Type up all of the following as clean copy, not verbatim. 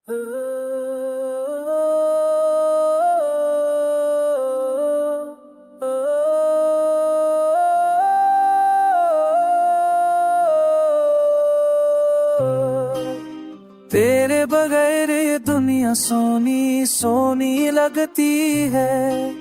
तेरे बगैर ये दुनिया सोनी सोनी लगती है।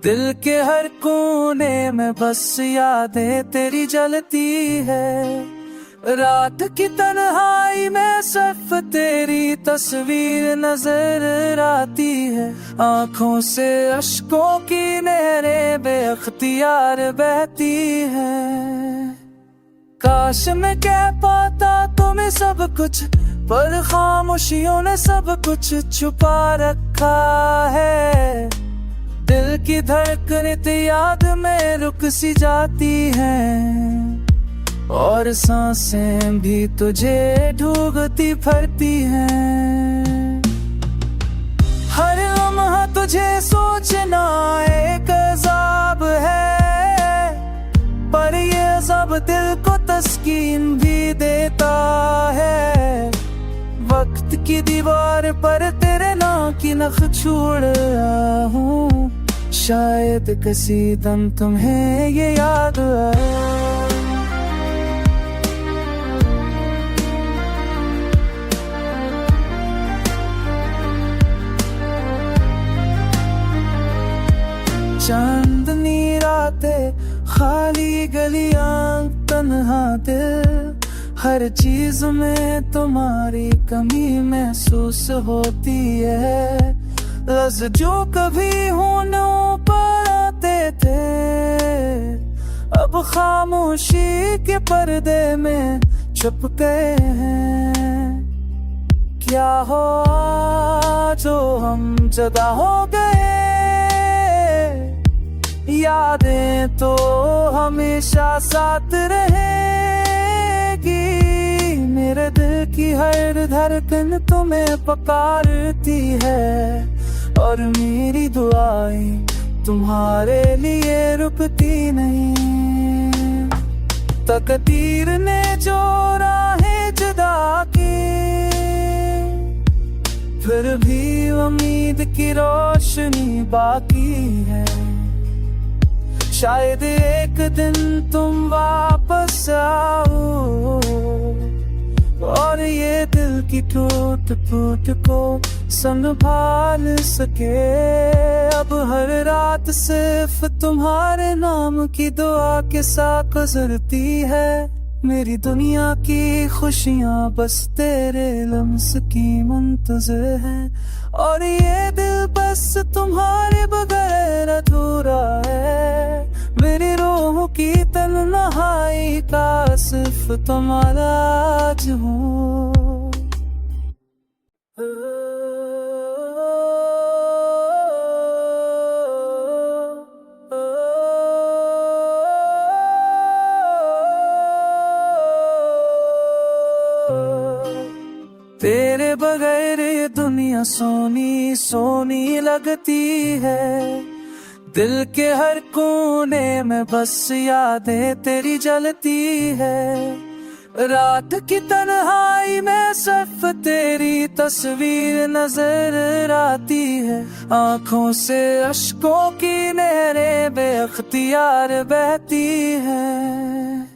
दिल के हर कोने में बस यादें तेरी जलती है। रात की तन्हाई में सिर्फ तेरी तस्वीर नजर आती है। आंखों से अश्कों की नहरें बेअख्तियार बहती हैं। काश मैं कह पाता तुम्हें सब कुछ, पर खामोशियों ने सब कुछ छुपा रखा है। दिल की धड़कनें याद में रुक सी जाती हैं, और सांसें भी तुझे ढूंढती फिरती हैं। हर लम्हा तुझे सोचना एक अज़ाब है, पर ये अज़ाब दिल को तस्कीन भी देता है। वक्त की दीवार पर तेरे नाम की नक्श छोड़ रहा हूँ, शायद किसी दम तुम्हें ये याद आए। चांदनी रातें, खाली गलियां, तन्हा दिल, हर चीज में तुम्हारी कमी महसूस होती है। लफ्ज़ जो कभी होठों पर आते थे, अब खामोशी के पर्दे में छुप गए हैं। क्या हो जो हम जुदा हो गए, यादें तो हमेशा साथ रहेगी। मेरे दिल की हर धड़कन तुम्हें पुकारती है, और मेरी दुआएं तुम्हारे लिए रुकती नहीं। तकदीर ने जो राहें जुदा की, फिर भी उम्मीद की रोशनी बाकी है। शायद एक दिन तुम वापस आओ, और ये दिल की टूट फूट को संभाल सके। अब हर रात सिर्फ तुम्हारे नाम की दुआ के साथ गुजरती है। मेरी दुनिया की खुशियाँ बस तेरे लम्स की मुंतज़िर है, और ये दिल बस तुम्हारे बगैर अधूरा है। मेरी रूह की तन्हाई का सिर्फ तुम्हारा आज हूँ। तेरे बगैर ये दुनिया सोनी सोनी लगती है। दिल के हर कोने में बस यादें तेरी जलती है। रात की तन्हाई में सिर्फ तेरी तस्वीर नजर आती है। आंखों से अश्कों की नहरें बेअख्तियार बहती हैं।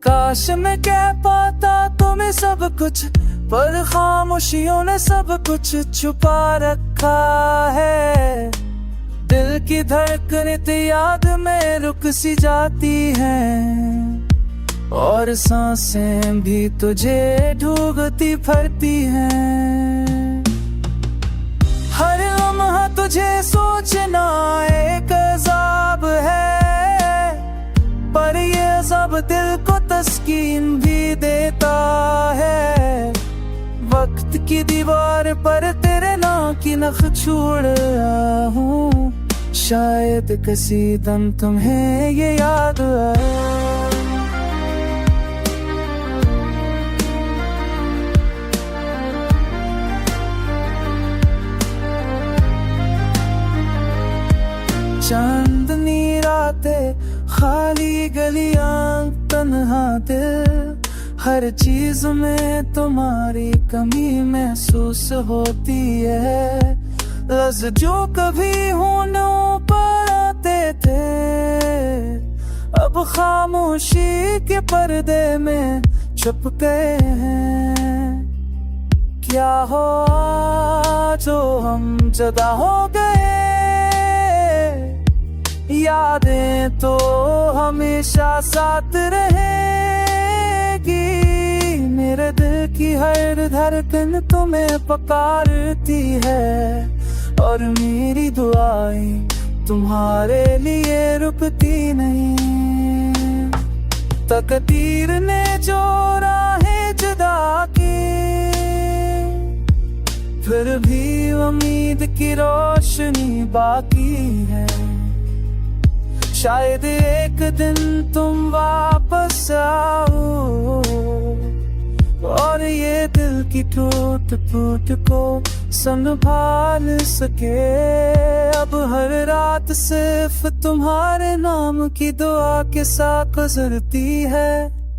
काश मैं कह पाता तुम्हें सब कुछ, पर खामोशियों ने सब कुछ छुपा रखा है। दिल की धड़कनें याद में रुक सी जाती हैं, और सांसें भी तुझे ढूंढती फिरती हैं। हर लम्हा तुझे सोचना एक अज़ाब है, पर ये अज़ाब दिल को तस्कीन भी देता है। वक्त की दीवार पर तेरे नाम की नक्श छोड़ रहा हूँ, शायद किसी दम तुम्हें ये याद आए। चांदनी रातें, खाली गलियां, तन्हा दिल, हर चीज में तुम्हारी कमी महसूस होती है। लफ्ज़ जो कभी होठों पर आते थे, अब खामोशी के पर्दे में छुप गए हैं। क्या हो जो हम जुदा हो गए, यादें तो हमेशा साथ रहेगी। मेरे दिल की हर धड़कन तुम्हें पुकारती है, और मेरी दुआएं तुम्हारे लिए रुकती नहीं। तकदीर ने जो राहें जुदा की, फिर भी उम्मीद की रोशनी बाकी है। शायद एक दिन तुम वापस आओ, और ये दिल की टूट फूट को संभाल सके। अब हर रात सिर्फ तुम्हारे नाम की दुआ के साथ गुजरती है।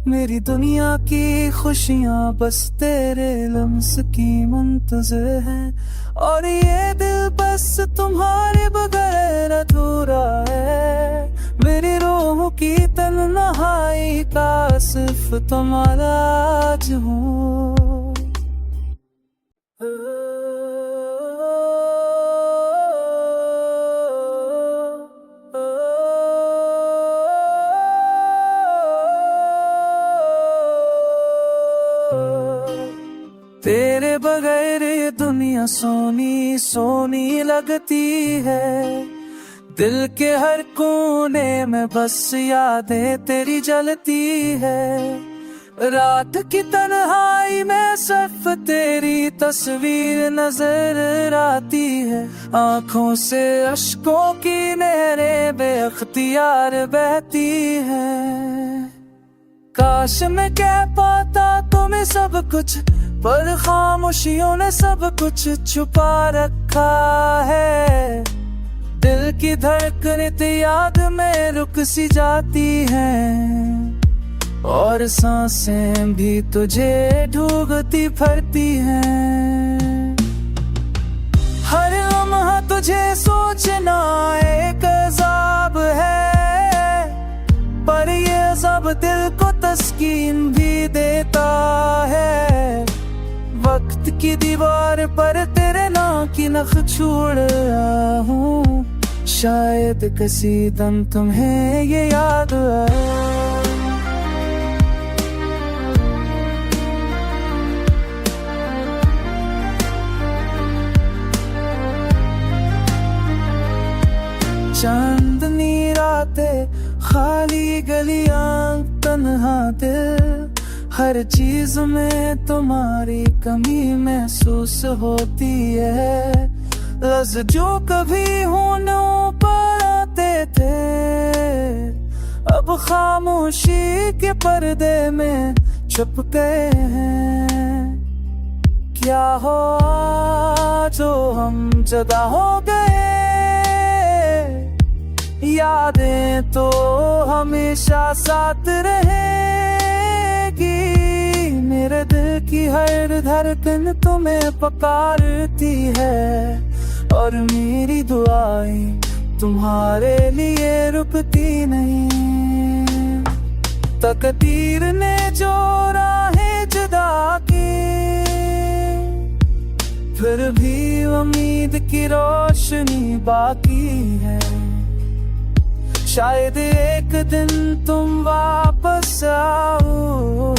मेरी दुनिया की खुशियाँ बस तेरे लम्स की मुंतज़िर है, और ये दिल बस तुम्हारे बगैर अधूरा है। मेरी रूह की तन्हाई का सिर्फ तुम इलाज हो। तेरे बगैर ये दुनिया सोनी सोनी लगती है। दिल के हर कोने में बस यादें तेरी जलती है। रात की तन्हाई में सिर्फ तेरी तस्वीर नजर आती है। आंखों से अश्कों की नहरें बेअख्तियार बहती हैं। काश मैं कह पाता तुम्हें सब कुछ, पर खामोशियों ने सब कुछ छुपा रखा है। दिल की धड़कनें याद में रुक सी जाती हैं, और सांसें भी तुझे ढूंढती फिरती हैं। हर लम्हा तुझे सोचना एक अज़ाब है, पर ये अज़ाब दिल को तस्कीन भी देता है। वक्त की दीवार पर तेरे नाम की नक्श छोड़ रहा हूँ, शायद किसी दम तुम्हें ये याद आए। चांदनी रातें, खाली गलियां, तन्हा दिल, हर चीज में तुम्हारी कमी महसूस होती है। लफ्ज़ जो कभी होठों पर आते थे, अब खामोशी के पर्दे में छुप गए हैं। क्या हो जो हम जुदा हो गए, यादें तो हमेशा साथ रहेगी। मेरे दिल की हर धड़कन तुम्हें पुकारती है, और मेरी दुआएं तुम्हारे लिए रुकती नहीं। तकदीर ने जो राहें जुदा की, फिर भी उम्मीद की रोशनी बाकी है। शायद एक दिन तुम वापस आओ,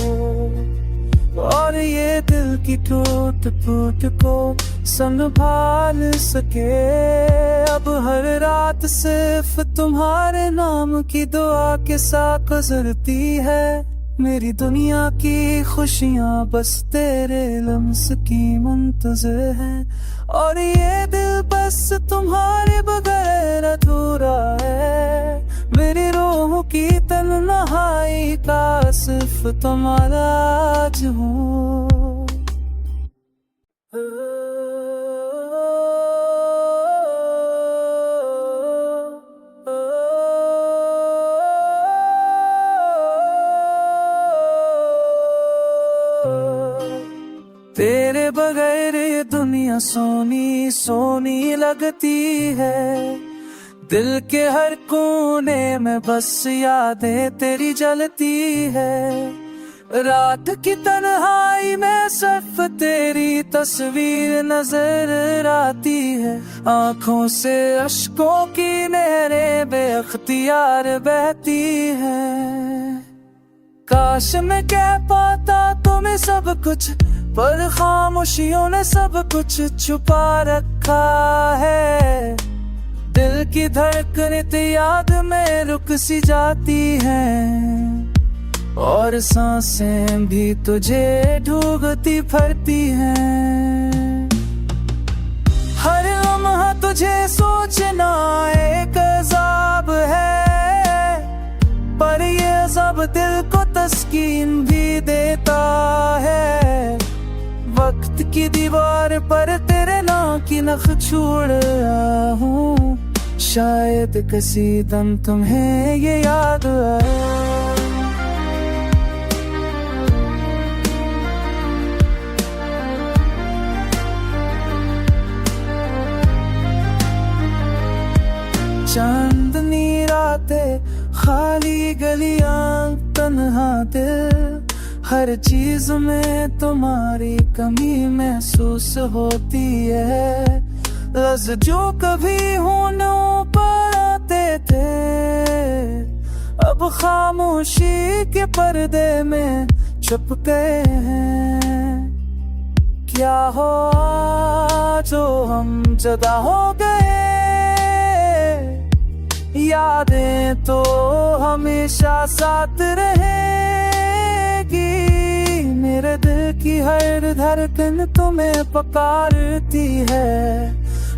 और ये दिल की टूट फूट को संभाल सके। अब हर रात सिर्फ तुम्हारे नाम की दुआ के साथ गुजरती है। मेरी दुनिया की खुशियाँ बस तेरे लम्स की मुंतज़िर है, और ये दिल बस तुम्हारे बगैर अधूरा है। मेरी रूह की तन्हाई का सिर्फ तुम इलाज हो। दुनिया सोनी सोनी लगती है। दिल के हर कोने में बस यादें तेरी जलती है। रात की तन्हाई में सिर्फ तेरी तस्वीर नजर आती है। आंखों से अश्कों की नहरें बेअख्तियार बहती हैं। काश मैं कह पाता तुम्हें सब कुछ, पर खामोशियों ने सब कुछ छुपा रखा है। दिल की धड़कनें याद में रुक सी जाती हैं, और सांसें भी तुझे ढूंढती फिरती हैं। हर लम्हा तुझे सोचना एक अज़ाब है, पर ये अज़ाब दिल को तस्कीन भी देता है। वक्त की दीवार पर तेरे नाम की नक्श छोड़ रहा हूँ, शायद किसी दम तुम्हें ये याद आए। चांदनी रातें, खाली गलियां, तन्हा दिल, हर चीज में तुम्हारी कमी महसूस होती है। लफ्ज़ जो कभी होठों पर आते थे, अब खामोशी के पर्दे में छुप गए हैं। क्या हो जो हम जुदा हो गए, यादें तो हमेशा साथ रहेगी। मेरे दिल की हर धड़कन तुम्हें पुकारती है,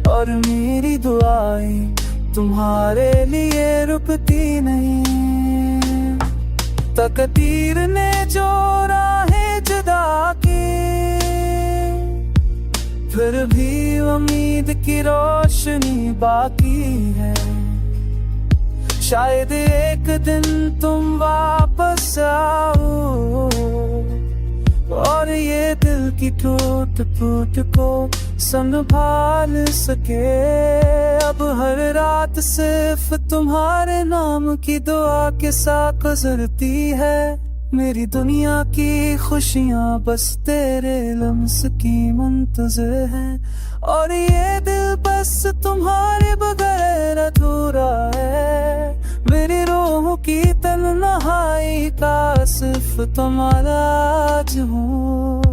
और मेरी दुआएं तुम्हारे लिए रुकती नहीं। तकदीर ने जो राहें जुदा की, फिर भी उम्मीद की रोशनी बाकी है। शायद एक दिन तुम वापस आओ, और ये दिल की टूट फूट को संभाल सके। अब हर रात सिर्फ तुम्हारे नाम की दुआ के साथ गुजरती है। मेरी दुनिया की खुशियाँ बस तेरे लम्स की मुंतज़िर है, और ये दिल बस तुम्हारे बगैर अधूरा है। मेरी रूह की तन्हाई का सिर्फ तुम इलाज हो।